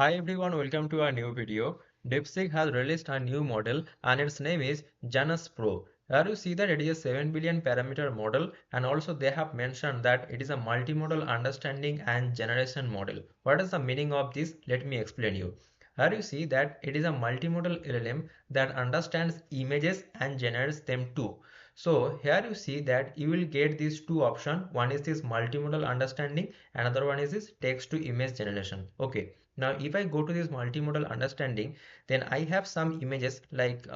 Hi everyone, welcome to our new video. DeepSeek has released a new model and its name is Janus Pro. Here you see that it is a 7 billion parameter model, and also they have mentioned that it is a multimodal understanding and generation model. What is the meaning of this? Let me explain you. Here you see that it is a multimodal LLM that understands images and generates them too. So here you see that you will get these two options. One is this multimodal understanding, another one is this text to image generation. Okay. Now, if I go to this multimodal understanding, then I have some images like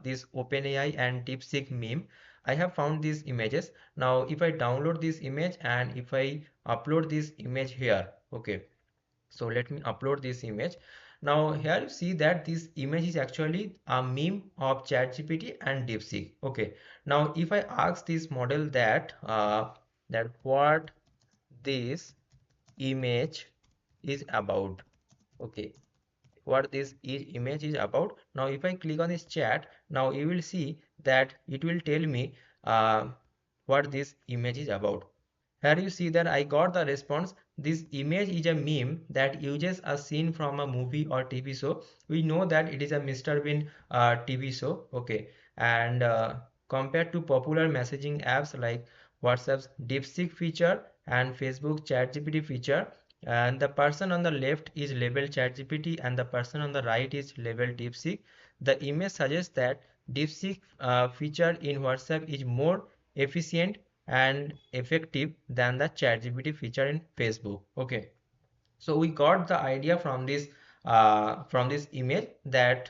this OpenAI and DeepSeek meme. I have found these images. Now, if I download this image and if I upload this image here, okay. So let me upload this image. Now here you see that this image is actually a meme of ChatGPT and DeepSeek. Okay. Now if I ask this model that what this image is about, okay, what this image is about. Now if I click on this chat, now you will see that it will tell me uh, what this image is about. Here you see that I got the response. This image is a meme that uses a scene from a movie or TV show. We know that it is a Mr. Bean TV show. Okay, and compared to popular messaging apps like WhatsApp's DeepSeek feature and Facebook ChatGPT feature, and the person on the left is labeled ChatGPT and the person on the right is labeled DeepSeek. The image suggests that DeepSeek feature in WhatsApp is more efficient and effective than the ChatGPT feature in Facebook. Okay, so we got the idea from this image that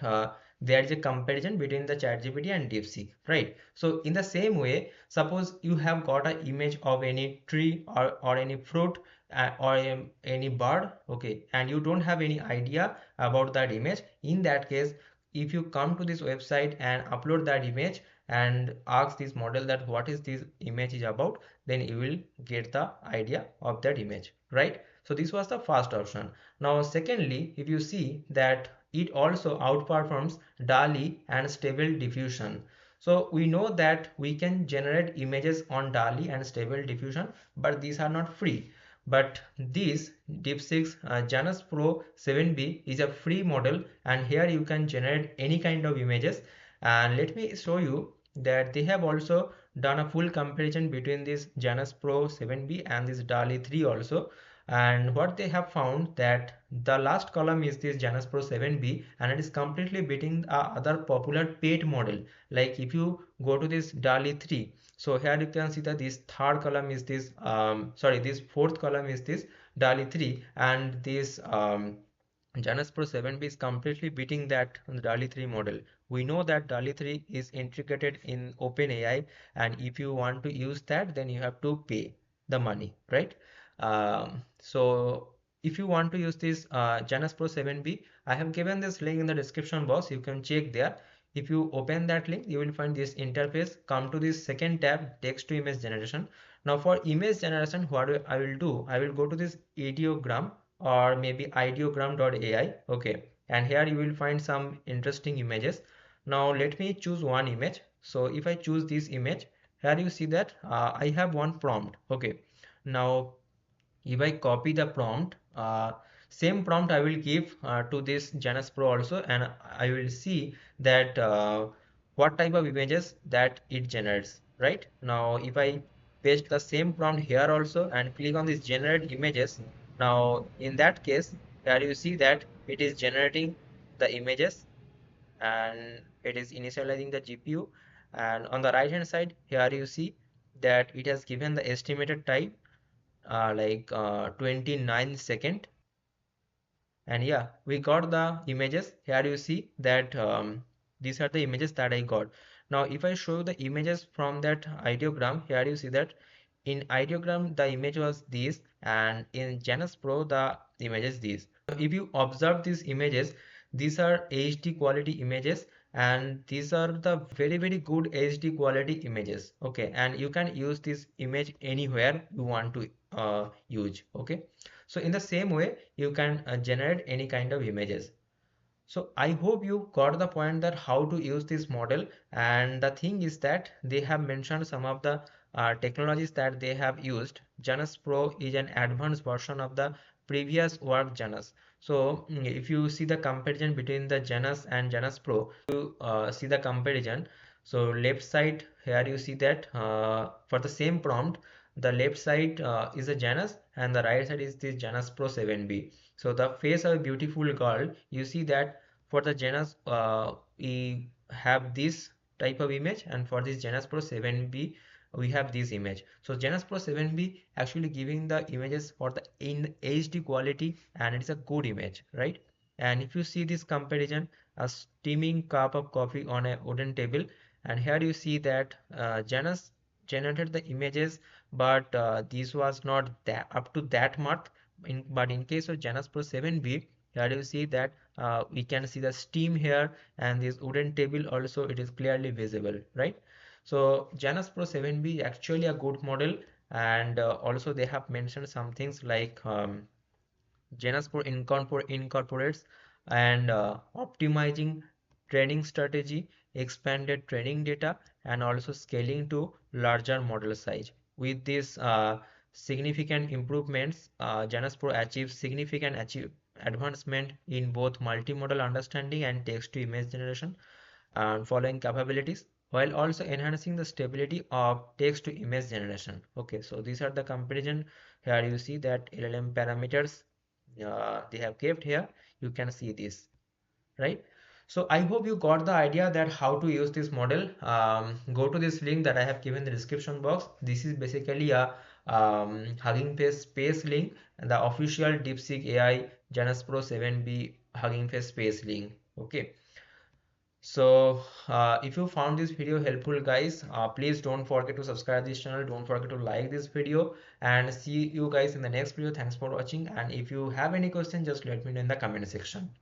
there is a comparison between the ChatGPT and DeepSeek, right? So in the same way, suppose you have got an image of any tree or any fruit any bird, okay, and you don't have any idea about that image. In that case, if you come to this website and upload that image and ask this model that what is this image is about, then you will get the idea of that image, right? So this was the first option. Now secondly, if you see that it also outperforms DALL-E and Stable Diffusion. So we know that we can generate images on DALL-E and Stable Diffusion, but these are not free. But this DeepSeek's Janus Pro 7B is a free model, and here you can generate any kind of images. And let me show you that they have also done a full comparison between this Janus Pro 7B and this DALL-E 3 also. And what they have found that the last column is this Janus Pro 7B, and it is completely beating other popular paid model. Like if you go to this DALL-E 3, so here you can see that this third column is this this fourth column is this DALL-E 3, and this Janus Pro 7B is completely beating that on the DALL-E 3 model. We know that DALL-E 3 is integrated in OpenAI, and if you want to use that, then you have to pay the money, right? So if you want to use this Janus Pro 7B, I have given this link in the description box. You can check there. If you open that link, you will find this interface. Come to this second tab, text to image generation. Now for image generation, what I will do, I will go to this ideogram or maybe ideogram.ai. Okay, and here you will find some interesting images. Now let me choose one image. So if I choose this image, here you see that I have one prompt. Okay, now if I copy the prompt, same prompt I will give to this Janus Pro also, and I will see that what type of images that it generates. Right now, if I paste the same prompt here also and click on this generate images, now in that case, here you see that it is generating the images and it is initializing the GPU. And on the right hand side, here you see that it has given the estimated time 29 second. And yeah, we got the images. Here you see that these are the images that I got. Now if I show you the images from that ideogram, here you see that in ideogram the image was this, and in Janus Pro the image is this. If you observe these images, these are HD quality images, and these are the very good HD quality images. Okay, and you can use this image anywhere you want to use. Okay, so in the same way you can generate any kind of images. So I hope you got the point that how to use this model. And the thing is that they have mentioned some of the technologies that they have used. Janus Pro is an advanced version of the previous work Janus. So if you see the comparison between the Janus and Janus Pro, you see the comparison. So left side here you see that for the same prompt, the left side is a Janus and the right side is this Janus Pro 7B. So the face of a beautiful girl, you see that for the Janus we have this type of image, and for this Janus Pro 7B we have this image. So Janus Pro 7B actually giving the images for the in HD quality, and it's a good image, right? And if you see this comparison, a steaming cup of coffee on a wooden table, and here you see that Janus generated the images, but this was not that up to that much. But in case of Janus Pro 7B, here you see that we can see the steam here, and this wooden table also it is clearly visible, right? So Janus Pro 7B actually a good model, and also they have mentioned some things like Janus Pro incorporates and optimizing training strategy, expanded training data, and also scaling to larger model size. With these significant improvements, Janus Pro achieves significant advancement in both multimodal understanding and text-to-image generation and following capabilities, while also enhancing the stability of text to image generation. Okay, so these are the comparison. Here you see that LLM parameters they have kept here. You can see this, right? So I hope you got the idea that how to use this model. Go to this link that I have given in the description box. This is basically a Hugging Face space link, and the official DeepSeek AI Janus Pro 7B Hugging Face space link. Okay. So if you found this video helpful, guys, please don't forget to subscribe this channel, don't forget to like this video, and see you guys in the next video. Thanks for watching, and if you have any question, just let me know in the comment section.